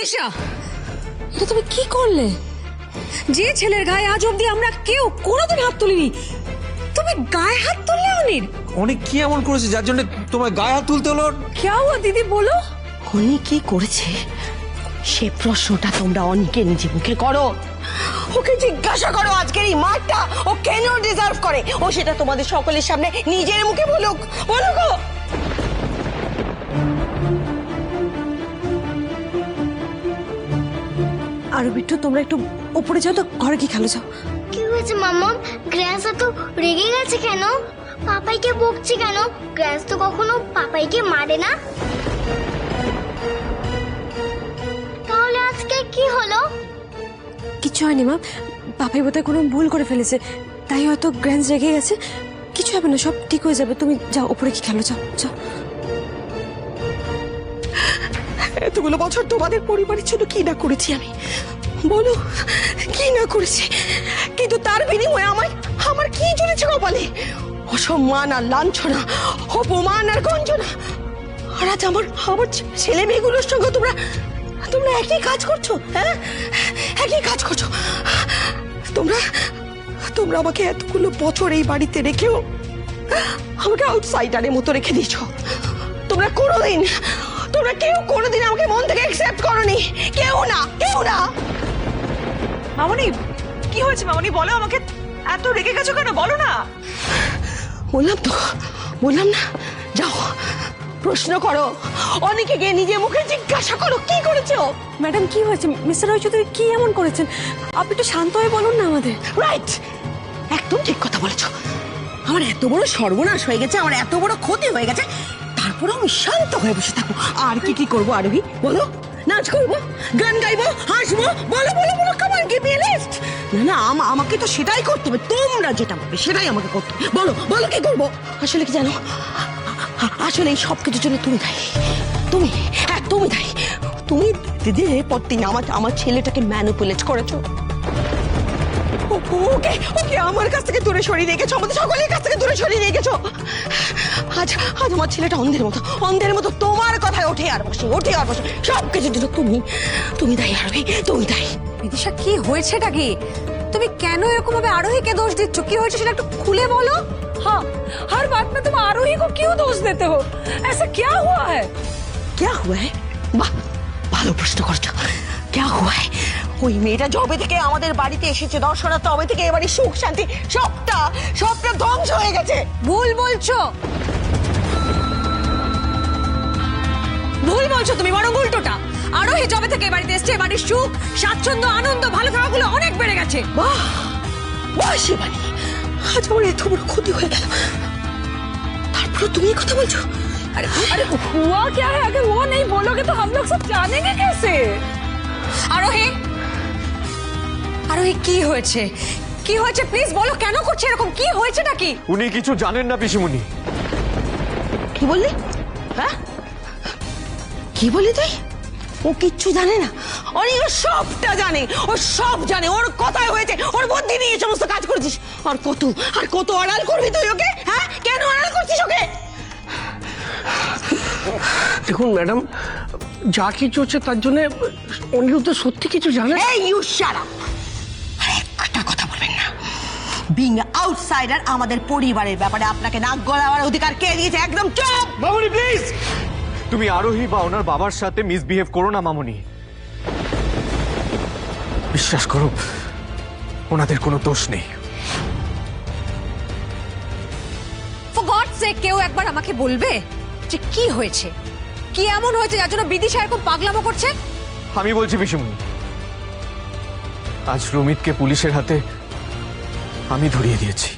বিদিশা, এটা তুমি কি করলে? যে ছেলের গায়ে আজ অব্দি আমরা কেউ কোনোদিন হাত তুলিনি, তুমি গায়ে হাত তুললে অনির? অনেক কি এমন করেছে যার জন্য তোমার গায়ে হাত তুলতে হলো? क्या हुआ দিদি বলো? উনি কি করেছে সে প্রশ্নটা তোমরা অনেকে নিজে মুখে করো। ওকে জিজ্ঞাসা করো আজকের এই মারটা ও কেন ডিজার্ভ করে, ও সেটা তোমাদের সকলের সামনে নিজের মুখে বলুক। বলো গো। আর বিট্টু, তোমরা একটু উপরে যাও তো, ঘরে কি খেলো যাও। কি হয়েছে মাম্মা? গ্র্যাস তো রেগে গেছে কেন? পাপাইকে বকছে কেন? গ্র্যাস তো কখনো পাপাইকে মারে না। তাহলে আজকে কি হলো? কিছু হয়নি মা, পাপাই বোধহয় কোনো ভুল করে ফেলেছে, তাই হয়তো গ্র্যান্ড রেগে গেছে। কিছু হবে না, সব ঠিক হয়ে যাবে। তুমি যাও উপরে কি খেলো, যাও যাও। এতগুলো বছর তোমাদের পরিবারের জন্য কি না করেছি আমি, বলো কি না করেছি? কিন্তু তার বিনিময়ে আমার কি চলেছে কপালে? অসম্মান আর লাঞ্ছনা, অপমান আর গঞ্জনা। আর আজ আমার ছেলে মেয়েগুলোর সঙ্গে তোমরা একই কাজ করছো। হ্যাঁ, একই কাজ করছো। তোমরা আমাকে এতগুলো বছর এই বাড়িতে রেখেও আমাকে আউটসাইডারের মতো রেখে দিয়েছো। তোমরা কেউ কোনোদিন আমাকে মন থেকে অ্যাকসেপ্ট করোনি। কেউ না। মামনি, কি হয়েছে মামনি? বলো আমাকে, এত রেগে গেছো কেন? বলো না। বললাম না, যাও প্রশ্ন করো, অনেকে গিয়ে নিজে মুখে জিজ্ঞাসা করো কি করেছো। ম্যাডাম কি হয়েছে? মিস্টার রয় চৌধুরী কি এমন করেছেন? আপনি একটু শান্ত হয়ে বলুন না আমাদের। রাইট, একদম ঠিক কথা বলেছো। আমার এত বড় সর্বনাশ হয়ে গেছে, আমার এত বড় ক্ষতি হয়ে গেছে, তারপরে আমি শান্ত হয়ে বসে থাকবো। আর কি করবো আরবি? বলো, নাচ করবো, গান গাইবো, হাসবো? বলো, কামান গিভ মি আ লিস্ট। না, আমাকে তো সেটাই করতে হবে। তোমরা যেটা বলবে সেটাই আমাকে করতে হবে। বলো কি করবো? আসলে কি জানো, আসলে এই সব কিছুর জন্য তুমি দায়ী। তুমি দায়ী। তুমি দিদি পরদিন আমার ছেলেটাকে ম্যানিপুলেট করেছো। ওকে আমার কাছ থেকে দূরে সরিয়ে নিয়ে গেছো, আমাদের সকলের কাছ থেকে দূরে সরিয়ে নিয়ে গেছো। আজ আমার ছেলেটা অন্ধের মতো তোমার কথায় ওঠে আর বসে সবকিছুর জন্য তুমি দায়ী আরবি, তুমি দায়ী। বিদিশা, কি হয়েছেটা কি? তুমি কেন এরকম ভাবে আরোহীকে দোষ দিচ্ছ? কি হয়েছে সেটা একটু খুলে বলো। हाँ, हर बात में तुम आरोही को क्यों दोष देते हो? ऐसा क्या हुआ है? क्या हुआ है? বাহ, ভালো প্রশ্ন করছো। क्या हुआ है? ওই মেয়েটা যবে থেকে আমাদের বাড়িতে এসেছে দর্শনা, তবে থেকে এবারে সুখ শান্তি সবটা ধ্বংস হয়ে গেছে। ভুল বলছো তুমি, বরং উল্টোটা। আরোহী যবে থেকে এ বাড়িতে এসছে, এবারে সুখ স্বাচ্ছন্দ্য আনন্দ ভালো থাকাগুলো অনেক বেড়ে গেছে। বাহ শিবানী, আজ আমার এত বড় ক্ষতি হয়ে গেল, তারপর তুমি এই কথা বলছো? अरे हुआ क्या है? अगर वो नहीं बोलोगे तो हम लोग सब जानेंगे कैसे? আরোহী কি হয়েছে? প্লিজ বলো, কেন করছে এরকম? কি হয়েছে নাকি? উনি কিছু জানেন না পিসিমণি। কি বললি? হ্যাঁ, কি বলি তুই? ও কিচ্ছু জানে না? ও সবটা জানে, সব জানে। ওর কথাই হয়েছে, ওর বুদ্ধি নিয়ে এই সমস্ত কাজ করেছিস। আর কত আড়াল করবি তুই ওকে? হ্যাঁ, কেন আড়াল করছিস ওকে? দেখুন ম্যাডাম, যা কিছু হচ্ছে তার জন্য অনিরুদ্ধ সত্যি কিছু জানে। এই ইউ শাট আপ! একটা কথা বলবেন না। বিং আউটসাইডার আমাদের পরিবারের ব্যাপারে আপনাকে নাক গলাবার অধিকার কে দিয়েছে? একদম চুপ! মামুনি প্লিজ, তুমি আরোহী বা ওনার বাবার সাথে মিসবিহেভ করো না মামুনি। বিশ্বাস করো, ওনাদের কোনো দোষ নেই। ফর গডস সেক, কেউ একবার আমাকে বলবে যে কি হয়েছে, কি এমন হয়েছে যার জন্য বিদিশা এরকম পাগলামো করছে? আমি বলছি পিসিমণি, আজ রমিতকে পুলিশের হাতে আমি ধরিয়ে দিয়েছি।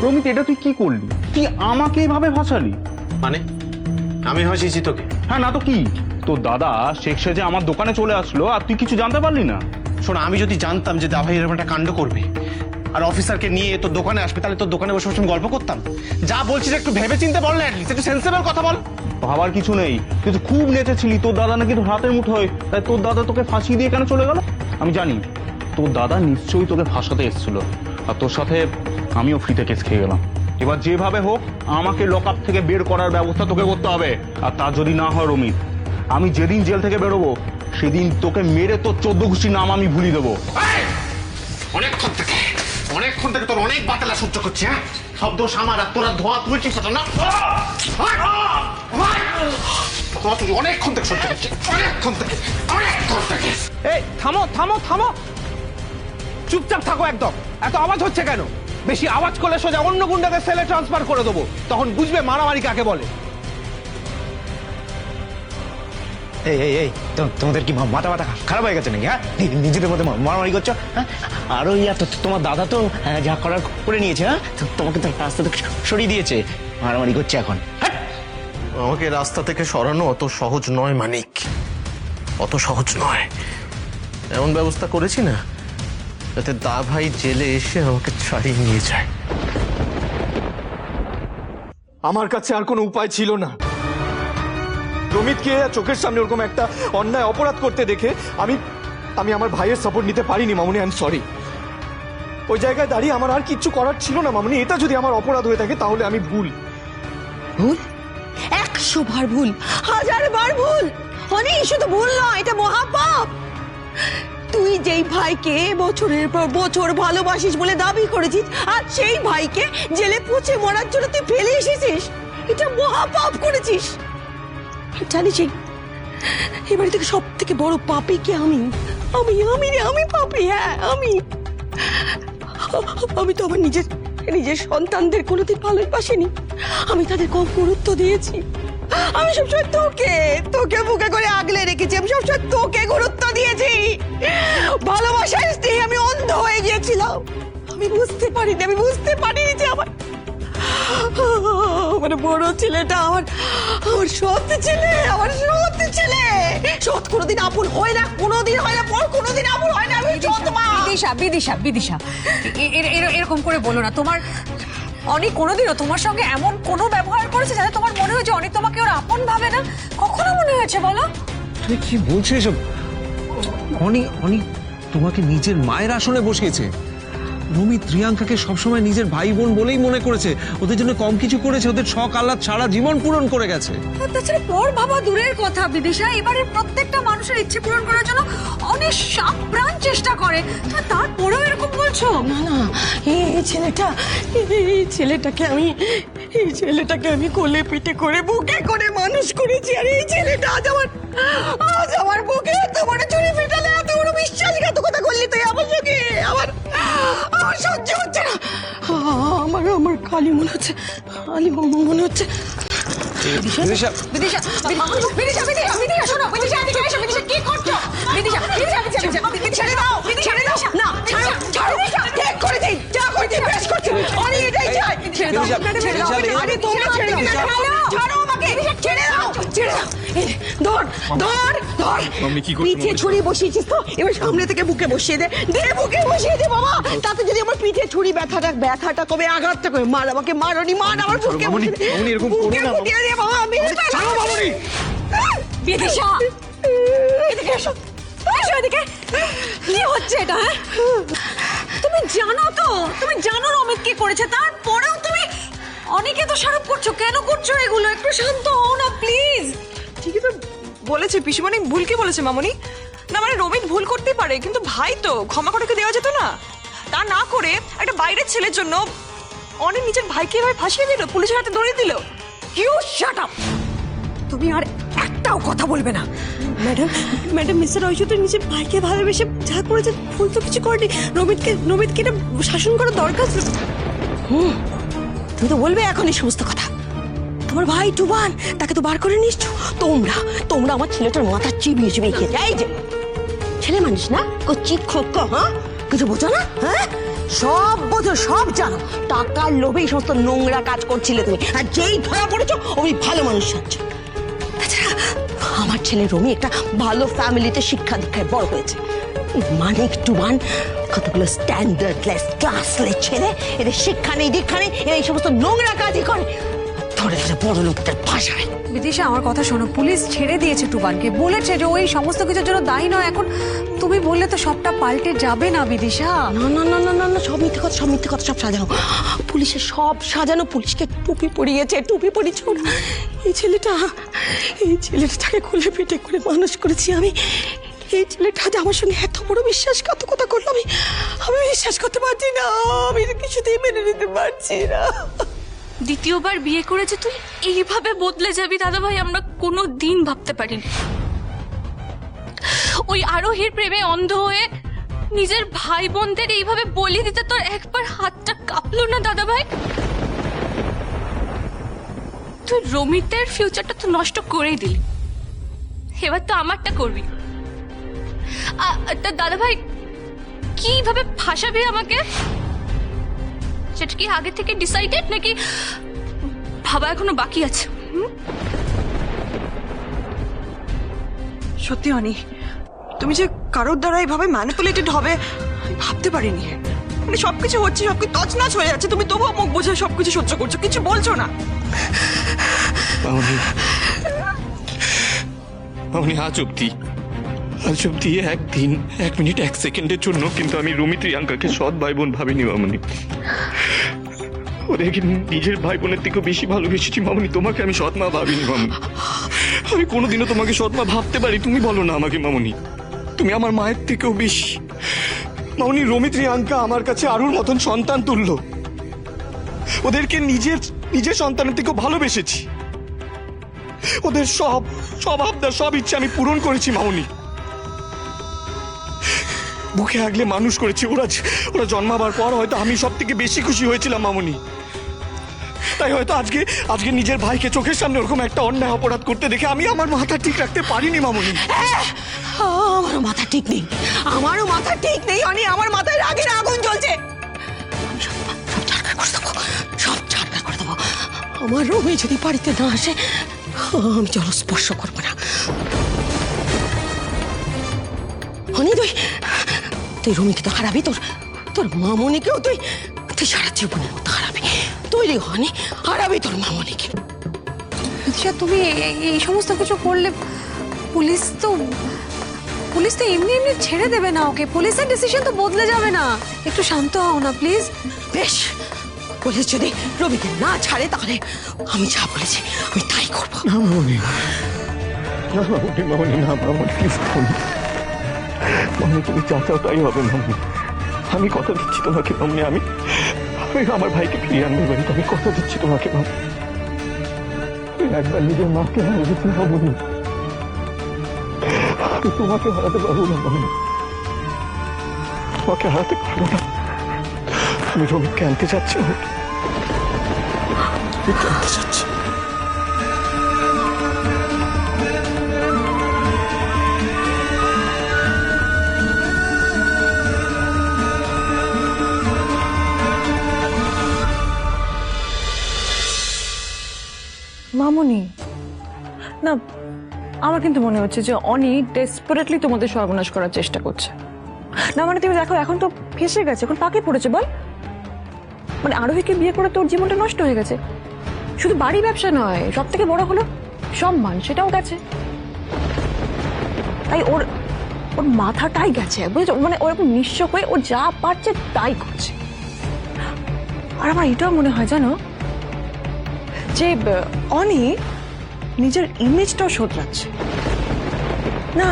রমিত, এটা তুই কি করলি? তুই আমাকে এভাবে ভাসালি? মানে আমি হাসিছি তোকে? হ্যাঁ, না তো কি? তোর দাদা শেখ সেজে আমার দোকানে চলে আসলো আর তুই কিছু জানতে পারলি না? শোনো, আমি যদি জানতাম যে দাভাই এরকম একটা কাণ্ড করবে আর অফিসারকে নিয়ে তোর দোকানে আসবে, তাহলে তোর দোকানে বসে বসে গল্প করতাম। যা বলছিস একটু ভেবে চিন্তে বল না, একটু সেন্সেবল কথা বল। ভাবার কিছু নেই, তুই তো খুব নেচেছিলি তোর দাদা নাকি তোর হাতের মুঠোয়, তাই তোর দাদা তোকে ফাঁসিয়ে দিয়ে কেন চলে গেল? আমি জানি তোর দাদা নিশ্চয়ই তোকে ফাঁসাতে এসেছিল। আর তোর সাথে আমিও ফ্রিতে কেস খেয়ে গেলাম। এবার যেভাবে হোক আমাকে লক আপ থেকে বের করার ব্যবস্থা তোকে করতে হবে। আর তা যদি না হয় রমিত, আমি যেদিন জেল থেকে বেরোবো সেদিন তোকে মেরে তোর 14 গোষ্ঠীর নাম আমি ভুলিয়ে দেবো। অনেকক্ষণ থেকে তোর অনেক বাতালা সহ্য করছে। হ্যাঁ, সব দোষ আমার, আর তোরা ধোয়া তুলছিস না। অনেকক্ষণ থেকে সহ্য করছি, অনেকক্ষণ থেকে। এই থামো থামো থামো, চুপচাপ থাকো একদম। এত আওয়াজ হচ্ছে কেন? বেশি আওয়াজ করলে সোজা অন্য গুন্ডাকে সেলে ট্রান্সফার করে দেবো, তখন বুঝবে মারামারি কাকে বলে। এই এই এই তোমাদের কি মাথা মাথা খারাপ হয়ে গেছে নাকি? হ্যাঁ, নিজেদের মধ্যে মারামারি করছো? হ্যাঁ, আরো তোমার দাদা তো যা করার করে নিয়েছে। হ্যাঁ, তোমাকে তো রাস্তা থেকে সরিয়ে দিয়েছে, মারামারি করছে এখন। আমাকে রাস্তা থেকে সরানো অত সহজ নয় মানিক, অত সহজ নয়। এমন ব্যবস্থা করেছি না যাতে দা ভাই জেলে এসে আমাকে ছাড়িয়ে নিয়ে যায়। আমার কাছে আর কোনো উপায় ছিল না। রমিতকে চোখের সামনে ওরকম একটা অন্যায় অপরাধ করতে দেখে আমি আমার ভাইয়ের সাপোর্ট নিতে পারিনি মামুনি। I am sorry. ওই জায়গায় দাঁড়িয়ে আমার আর কিচ্ছু করার ছিল না মামুনি। এটা যদি আমার অপরাধ হয়ে থাকে তাহলে আমি ভুল। ভুল? 100 বার ভুল, 1000 বার ভুল। অনেক শুধু ভুল নয়, এটা মহাপাপ। তুই যেই ভাইকে বছরের পর বছর ভালোবাসিস বলে দাবি করেছিস, আর সেই ভাইকে জেলে পচে মরার জন্য তুই ফেলে এসেছিস, এটা মহাপাপ করেছিস। আর জানিস এই বাড়ি থেকে সব থেকে বড় পাপী কে? আমি পাপী। হ্যাঁ, আমি তো আমার নিজের সন্তানদের কোনোদিন ভালোবাসিনি। আমি তাদের কম গুরুত্ব দিয়েছি। আমি সবসময় তোকে বুকে করে আগলে রেখেছি। আমি সবসময় তোকে গুরুত্ব দিয়েছি। ভালোবাসার স্নেহে আমি অন্ধ হয়ে গিয়েছিলাম। আমি বুঝতে পারিনি যে আমার বড় ছেলেটা আমার সৎ ছেলে। সৎ কোনোদিন আপন হয় না, কোনোদিন হয় না, পর কোনোদিন আপন হয় না। আমি সৎ মা। বিদিশা এরকম করে বলো না। তোমার অনেক কোনোদিনও তোমার সঙ্গে এমন কোনো ব্যবহার করেছে যাতে তোমার মনে হয়েছে অনেক তোমাকে ওর আপন ভাবে না? কখনো মনে হয়েছে বলো? তুমি কি বলছো এসব? অনেক তোমাকে নিজের মায়ের আসনে বসিয়েছে। রমিত প্রিয়াঙ্কাকে সবসময় নিজের ভাই বোন বলেই মনে করেছে, ওদের জন্য কম কিছু করেছে, ওদের শখ আহ্লাদ সারা জীবন পূরণ করে গেছে। তাছাড়া পর ভাবা দূরের কথা বিদিশা, এবারে প্রত্যেকটা মানুষের ইচ্ছে পূরণ করার জন্য অনেক প্রাণ চেষ্টা করে, তারপরেও এরকম বলছো? না, এই ছেলেটাকে আমি কোলে পিঠে করে বুকে করে মানুষ করেছি। আর এই ছেলেটা আজ আমার বুকে এত বড় ছুরি ফেটালে, এত বড় বিশ্বাসঘাতকতা করলি তুই আমার সঙ্গে। আমার সহ্য হচ্ছে না। আমার কালি মনে হচ্ছে, বিদিশা শোনো, বিদিশা এদিকে এসো। বিদিশা কি করছো? বিদিশা ছেড়ে দাও। না, ছাড়ো। ঠিক করেছি, যা করেছি বেশ করছি। আমি এটাই চাই। ছেড়ে দাও। আরে তোমরা ছেড়ে দাও। ছাড়ো আমাকে। ছেড়ে দাও। ধর। পিঠে ছুরি বসিয়েছিস তো, এবার সামনে থেকে বুকে বসিয়ে দে। বুকে বসিয়ে দে বাবা। তাতে যদি আমার পিঠে ছুরি ব্যথাটা কমে, আঘাতটা কমে। মার আমাকে, মারনি, মার আমার বুকে বসিয়ে দে। এরকম করো না বুকে দে বাবা। আমি বিদিশা এদিকে এসো। এদিকে কি হচ্ছে এটা? তুমি জানো রমিত কি করেছে, তারপরেও তুমি অনেকে তো শারপ করছো। কেন করছো এগুলো? একটু শান্ত হও না প্লিজ। ঠিকই তো বলেছে পিসিমণি, ভুলকে বলেছে মামনি। না মানে রমিত ভুল করতেই পারে, কিন্তু ভাই তো ক্ষমা করে দেওয়া যেত না? তা না করে একটা বাইরের ছেলের জন্য অনেক নিজের ভাইকে এভাবে ফাঁসিয়ে দিল, পুলিশের হাতে ধরিয়ে দিল। You shut up. তুমি আর একটাও কথা বলবে না। ম্যাডাম মিস্টার ঐশ্বর্য তো নিজের ভাইকে ভালোবেসে যা করেছে, ভুল তো কিছু করেনি। রমিতকে এটা শাসন করার দরকার ছিল। তুমি তো বলবে এখন এই সমস্ত কথা। তোমার ভাই টুবান, তাকে তো বার করে নিচ্ছ। তোমরা আমার ছেলেটার মাথা চিবিয়ে খেয়েছে। এই যে ছেলে মানুষ না, কচ্ছি খোকা। হ্যাঁ, কিছু বোঝো না? হ্যাঁ, সব বোঝো, সব জানো। টাকার লোভে এই সমস্ত নোংরা কাজ করছিলে তুমি। আর যেই ধরা পড়েছো ওই ভালো মানুষ সাজছো। তাছাড়া আমার ছেলে রমি একটা ভালো ফ্যামিলিতে শিক্ষা দীক্ষায় বড় হয়েছে। মানিক টুবান কতগুলো স্ট্যান্ডার্ডলেস ক্লাসলেস ছেলে, এদের শিক্ষা নেই, দীক্ষা নেই, এরা এই সমস্ত নোংরা কাজই করে। ধরে ধরে বড় লোকদের ভাষায়। বিদিশা আমার কথা শোনো, পুলিশ ছেড়ে দিয়েছে টুবানকে, বলেছে যে ওই সমস্ত কিছুর জন্য দায়ী নয়। এখন তুমি বললে তো সবটা পাল্টে যাবে না বিদিশা। না না না না না না, সব মিথ্যে কথা, সব মিথ্যে কথা, সব সাজানো। পুলিশের সব সাজানো, পুলিশকে টুপি পরিয়েছে, টুপি পরিয়েছে ওরা। এই ছেলেটাকে কোলে পিঠে করে মানুষ করেছি আমি। এই ছেলেটা আজ আমার সঙ্গে এত বড় বিশ্বাসঘাতকতা করলো, আমি বিশ্বাস করতে পারছি না, আমি কিছুতেই মেনে নিতে পারছি না। দ্বিতীয়বার বিয়ে করেছে তুই এইভাবে বদলে যাবি দাদা ভাই, আমরা কোনো দিন ভাবতে পারিনি। ওই আরোহীর প্রেমে অন্ধ হয়ে নিজের ভাই বোনদের এইভাবে বলি দিতে তোর একবার হাতটা কাঁপলো না দাদা ভাই? তুই রমিতের ফিউচারটা তো নষ্ট করেই দিলি, এবার তো আমারটা করবি। দাদা ভাই কিভাবে ফাঁসাবি আমাকে? সেটা কি আগে থেকে ডিসাইডেড নাকি ভাবা এখনো বাকি আছে? সত্যি অনি, তুমি যে কারোর দ্বারা এইভাবে ম্যানিপুলেটেড হবে আমি ভাবতে পারিনি। মানে সবকিছু হচ্ছে, সবকিছু তছনছ হয়ে যাচ্ছে, তুমি তবুও মুখ বুঝে সবকিছু সহ্য করছো, কিছু বলছো না। মামনি আজ অব্দি একদিন, 1 মিনিট, 1 সেকেন্ডের জন্য কিন্তু আমি রমিত রিয়াঙ্কাকে সৎ ভাই বোন ভাবিনি মামনি। ওদেরকে নিজের ভাই বোনের থেকেও বেশি ভালোবেসেছি মামনি। তোমাকে আমি সৎ মা ভাবিনি মামনি। আমি কোনোদিনও তোমাকে সৎ মা ভাবতে পারি? তুমি বলো না আমাকে মামনি, তুমি আমার মায়ের থেকেও বেশি। মামনি, রমিত রিয়াঙ্কা আমার কাছে আরুর মতন সন্তান তুল্য। ওদেরকে নিজের সন্তানের থেকেও ভালোবেসেছি। ওদের সব আবদার, সব ইচ্ছে আমি পূরণ করেছি মামনি। বুকে আগলে মানুষ করেছি। ওরা জন্মাবার পর হয়তো আমি সব থেকে বেশি খুশি হয়েছিলাম মামনি। তাই হয়তো আজকে নিজের ভাইকে চোখের সামনে ওরকম একটা অন্যায় অপরাধ করতে দেখে আমি আমার মাথা ঠিক রাখতে পারিনি মামনি। আমারও মাথা ঠিক নেই, আমারও মাথা ঠিক নেই অনি, আমার মাথায় রাগের আগুন জ্বলছে। সব ছাড়খাড় করে দেবো, সব ছাড়খাড় করে দেবো। আমার রুমে যদি বাড়িতে না আসে আমি জল স্পর্শ করবো না। অনি, তুই রুমিকে তো হারাবি, তোর মামনিকেও তুই সারা জীবনের মতো হারাবি। তুই রে অনি, হারাবি তোর মামনিকে। বিদিশা, তুমি এই সমস্ত কিছু করলে পুলিশ তো এমনি এমনি ছেড়ে দেবে না ওকে। পুলিশের ডিসিশন তো বদলে যাবে না। একটু শান্ত হও না প্লিজ। বেশ, পুলিশ যদি রবিকে না ছাড়ে তাহলে আমি যা বলেছি আমি তাই করবো। না মামনি, না মামনি, না মামনি, প্লিজ মামনি, তুমি যা চাও তাই হবে মামনি। আমি কথা দিচ্ছি তোমাকে মামনি, আমি আমার ভাইকে ফিরিয়ে আনতে পারি। আমি কথা দিচ্ছি তোমাকে মামনি। একবার নিজের মাকে হারিয়েছি মামনি, আমি তোমাকে হারাতে পারবো না মামনি। তোমাকে হারাতে পারবো না। আমি রমিতকে আনতে চাচ্ছি, আনতে চাচ্ছি। মামনি, না আমার কিন্তু মনে হচ্ছে যে অনি ডেসপারেটলি তোমাদের সর্বনাশ করার চেষ্টা করছে। না মানে তুমি দেখো, এখন তো ফেসে গেছে, এখন পাকে পড়েছে। বল, মানে আরোহীকে বিয়ে করে তোর জীবনটা নষ্ট হয়ে গেছে। শুধু বাড়ি ব্যবসা নয়, সব থেকে বড় হলো সম্মান, সেটাও গেছে। তাই ওর মাথাটাই গেছে, বুঝেছো? মানে ওরকম নিঃস্ব হয়ে ও যা পারছে তাই করছে। আর আমার এটাও মনে হয় জানো যে অনি নিজের ইমেজটাও শোধরাচ্ছে না।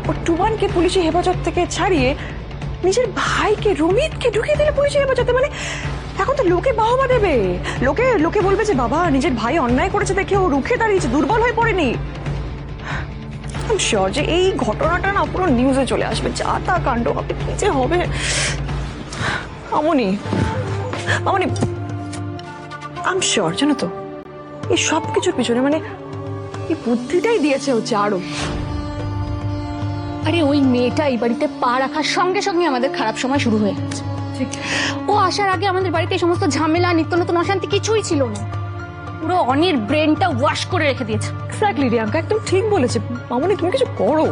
ও টুবানকে পুলিশি হেফাজত থেকে ছাড়িয়ে নিজের ভাইকে, রমিতকে ঢুকিয়ে দিলে পুলিশি হেফাজতে। মানে এখন তো লোকে বাহবা দেবে, লোকে বলবে যে বাবা নিজের ভাই অন্যায় করেছে দেখে ও রুখে দাঁড়িয়েছে, দুর্বল হয়ে পড়েনি। আমি শিওর যে এই ঘটনাটা না পুরো নিউজে চলে আসবে, যা তা কাণ্ড হবে, কি যে হবে। মামনি, আমি শিওর জানো তো এই সব কিছুর পিছনে মানে এই বুদ্ধিটাই দিয়েছে হচ্ছে আরো। আরে ওই মেয়েটা এই বাড়িতে পা রাখার সঙ্গে সঙ্গে আমাদের খারাপ সময় শুরু হয়ে গেছে। ও আসার আগে আমাদের বাড়িতে এই সমস্ত ঝামেলা, নিত্য নতুন অশান্তি কিছুই ছিল না। পুরো অনির ব্রেনটা ওয়াশ করে রেখে দিয়েছে। এক্স্যাক্টলি রিয়াঙ্কা, একদম ঠিক বলেছে মামনি, তুমি কিছু করো।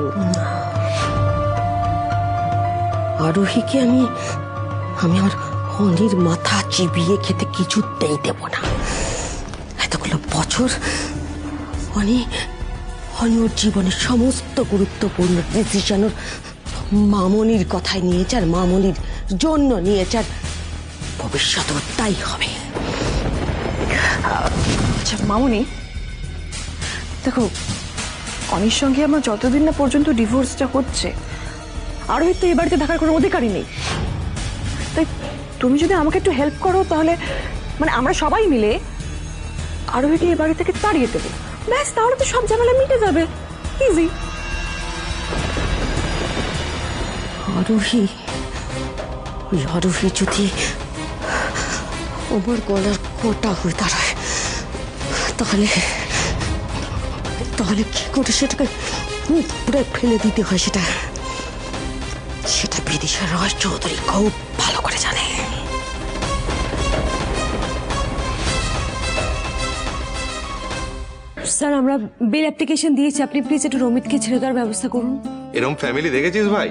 আরোহীকে আমি আমার অনির মাথা চিবিয়ে খেতে কিছুতেই দেব না। এতগুলো বছর অনি অনি ওর জীবনের সমস্ত গুরুত্বপূর্ণ ডিসিশন ওর মামনির কথায় নিয়েছে, আর মামনির জন্য নিয়েছে, আর ভবিষ্যৎ ওর তাই হবে। আচ্ছা মামুনি, দেখো অনির সঙ্গে আমার যতদিন না পর্যন্ত ডিভোর্সটা হচ্ছে, আরোহিত তো এই বাড়িতে থাকার কোনো অধিকারই নেই। তাই তুমি যদি আমাকে একটু হেল্প করো, তাহলে মানে আমরা সবাই মিলে আরোহিকে এই বাড়ি থেকে তাড়িয়ে দেবো, ব্যাস, তাহলে তো সব ঝামেলা মিটে যাবে। ইজি। আরোহী, ওই আরোহী যদি আমার গলার কোটা হয়ে দাঁড়ায়, তাহলে তাহলে কি করে সেটাকে পুরো ফেলে দিতে হয়, সেটা সেটা বিদিশা রয় চৌধুরী খুব ভালো করে জানে। স্যার আমরা বেল অ্যাপ্লিকেশন দিয়েছি, আপনি প্লিজ একটু রমিতকে ছেড়ে দেওয়ার ব্যবস্থা করুন। এরকম ফ্যামিলি দেখেছিস ভাই?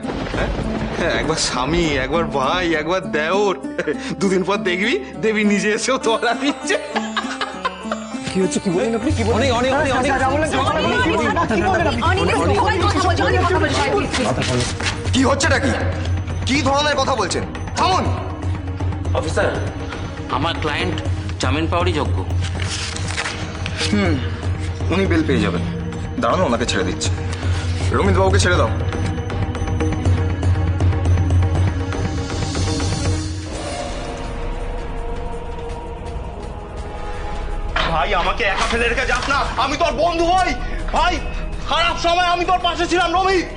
হ্যাঁ, একবার স্বামী, একবার ভাই, একবার দেওর, দুদিন পর দেখবি দেবী নিজে এসেও তোরা দিচ্ছে। কি হচ্ছে, কি বলেন আপনি? কি বলেন? অনেক অনেক অনেক কি হচ্ছেটা কি? কি ধরনের কথা বলছেন? থামুন। অফিসার, আমার ক্লায়েন্ট জামিন পাওয়ারই যোগ্য। উনি বেল পেয়ে যাবেন। দাঁড়ানো, ওনাকে ছেড়ে দিচ্ছে। রমিত বাবুকে ছেড়ে দাও। ভাই আমাকে একা ফেলে রেখে যাস না, আমি তোর বন্ধু ভাই। ভাই খারাপ সময় আমি তোর পাশে ছিলাম রমিত।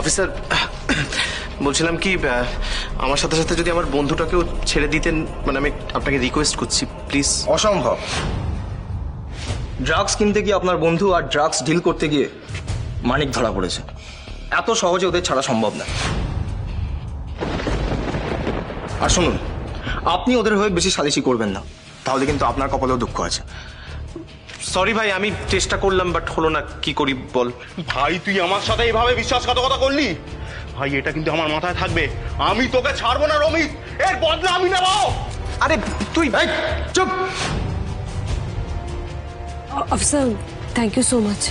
অফিসার, বলছিলাম কি, আমার সাথে সাথে যদি আমার বন্ধুটাকেও ছেড়ে দিতেন, মানে আমি আপনাকে রিকোয়েস্ট করছি প্লিজ। অসম্ভব। ড্রাগস কিনতে গিয়ে আপনার বন্ধু আর ড্রাগস ডিল করতে গিয়ে মানিক ধরা পড়েছে। এত সহজে ওদের ছাড়া সম্ভব না। আর শুনুন, আপনি ওদের হয়ে বেশি সালিশি করবেন না, তাহলে কিন্তু আপনার কপালেও দুঃখ আছে। সরি ভাই, আমি চেষ্টা করলাম বাট হলো না, কি করি বল। ভাই তুই আমার সাথে এইভাবে বিশ্বাসঘাতকতা করলি? ভাই এটা কিন্তু আমার মাথায় থাকবে, আমি তোকে ছাড়বো না রমিত, এর বদলা আমি নেব। আরে তুই চুপ। Officer thank you so much.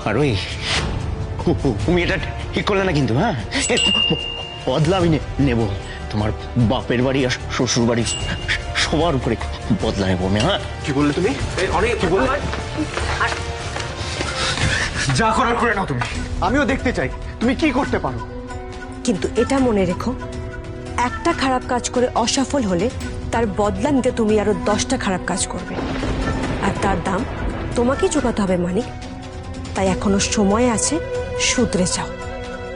আর ওই তুমি এটা ঠিক করলে না কিন্তু, হ্যাঁ, এর বদলা আমি নেব। তোমার বাপের বাড়ি আর শ্বশুর বাড়ি সবার উপরে বদলা নেবো আমি। হ্যাঁ, কি বললে তুমি? অনেক কি বললে? যা করার করে নাও তুমি। আমিও দেখতে চাই তুমি কি করতে পারো। কিন্তু এটা মনে রেখো, একটা খারাপ কাজ করে অসফল হলে তার বদলা নিতে তুমি আরো 10টা খারাপ কাজ করবে, আর তার দাম তোমাকেই চুকাতে হবে মানিক। তাই এখনো সময় আছে, শুধরে যাও,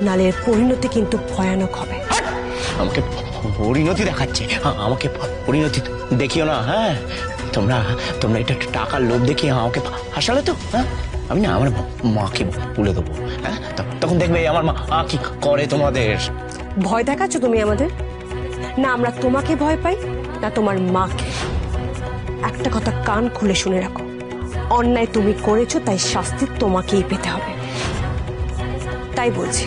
নালে এর পরিণতি কিন্তু ভয়ানক হবে। আমাকে পরিণতি দেখাচ্ছে, আমাকে পরিণতি দেখিও না। হ্যাঁ, তোমরা তোমরা এটা টাকার লোভ দেখিয়ে আমাকে হাসালে তো। হ্যাঁ, আমি না আমার মাকে বলে দেবো। হ্যাঁ, তখন দেখবে আমার মা কি করে তোমাদের। ভয় দেখাচ্ছ তুমি আমাদের? না আমরা তোমাকে ভয় পাই, না তোমার মাকে। একটা কথা কান খুলে শুনে রাখো, অন্যায় তুমি করেছো, তাই শাস্তি তোমাকেই পেতে হবে। তাই বলছি,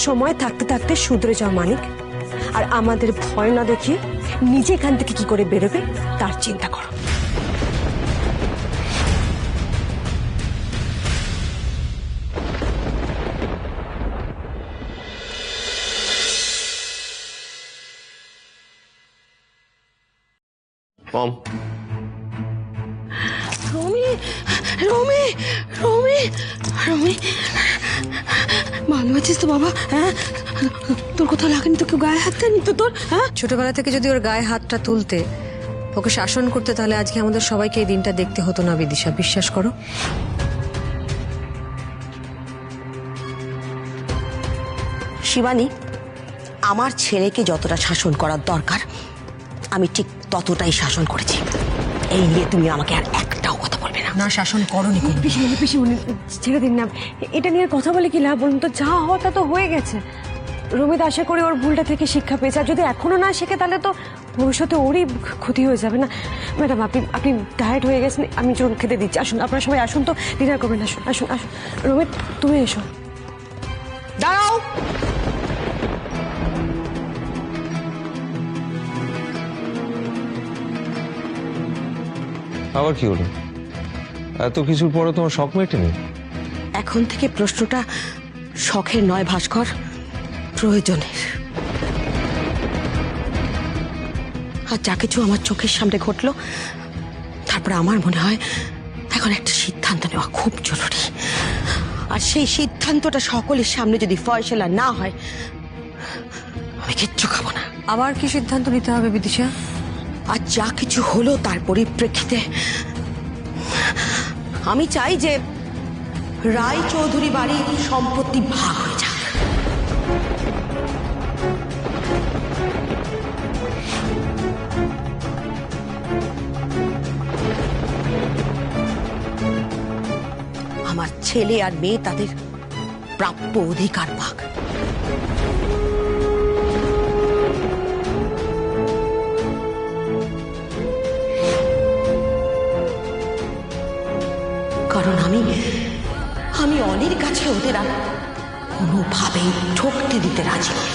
সময় থাকতে থাকতে শুধরে যাও মানিক, আর আমাদের ভয় না দেখিয়ে নিজে এখান থেকে কি করে বেরোবে তার চিন্তা করো। মম, রমি, রমি, রমি, রমি, ভালো আছিস তো বাবা? হ্যাঁ, তোর কোথাও লাগেনি তো? কেউ গায়ে হাত দেয়নি তো তোর? হ্যাঁ, ছোটবেলা থেকে যদি ওর গায়ে হাতটা তুলতে, ওকে শাসন করতে, তাহলে আজকে আমাদের সবাইকে এই দিনটা দেখতে হতো না বিদিশা, বিশ্বাস করো। শিবানী, আমার ছেলেকে যতটা শাসন করার দরকার আমি ঠিক ততটাই শাসন করেছি। এই নিয়ে তুমি আমাকে আর একটাও কথা বলবে না। না শাসন করনি। পিসিমণি পিসিমণি ছেড়ে দিন না, এটা নিয়ে কথা বলে কি লাভ বলুন তো? যা হওয়া তা তো হয়ে গেছে। রমিত আশা করি ওর ভুলটা থেকে শিক্ষা পেয়েছে, আর যদি এখনো না শেখে তাহলে তো ভবিষ্যতে ওরই ক্ষতি হয়ে যাবে না। ম্যাডাম আপনি আপনি টায়ার্ড হয়ে গেছেন, আমি চুন খেতে দিচ্ছি। আসুন, আপনারা সবাই আসুন তো, ডিনার করবেন। আসুন আসুন আসুন। রমিত তুমি এসো। দাঁড়াও, আবার কি হলো? এত কিছুর পরে তোমার শখ মেটেনি? এখন থেকে প্রশ্নটা শখের নয় ভাস্কর, প্রয়োজনের। আর যা কিছু আমার চোখের সামনে ঘটলো, তারপরে আমার মনে হয় এখন একটা সিদ্ধান্ত নেওয়া খুব জরুরি। আর সেই সিদ্ধান্তটা সকলের সামনে যদি ফয়সালা না হয়, আমি কিচ্ছু খাবো না। আবার কি সিদ্ধান্ত নিতে হবে বিদিশা? আর যা কিছু হলো তার পরিপ্রেক্ষিতে আমি চাই যে রায় চৌধুরী বাড়ির সম্পত্তি ভাগ হয়ে যাক। আমার ছেলে আর মেয়ে তাদের প্রাপ্য অধিকার পাক। কারণ আমি অনির কাছে ওদের আর কোনোভাবেই ঠকতে দিতে রাজি নই।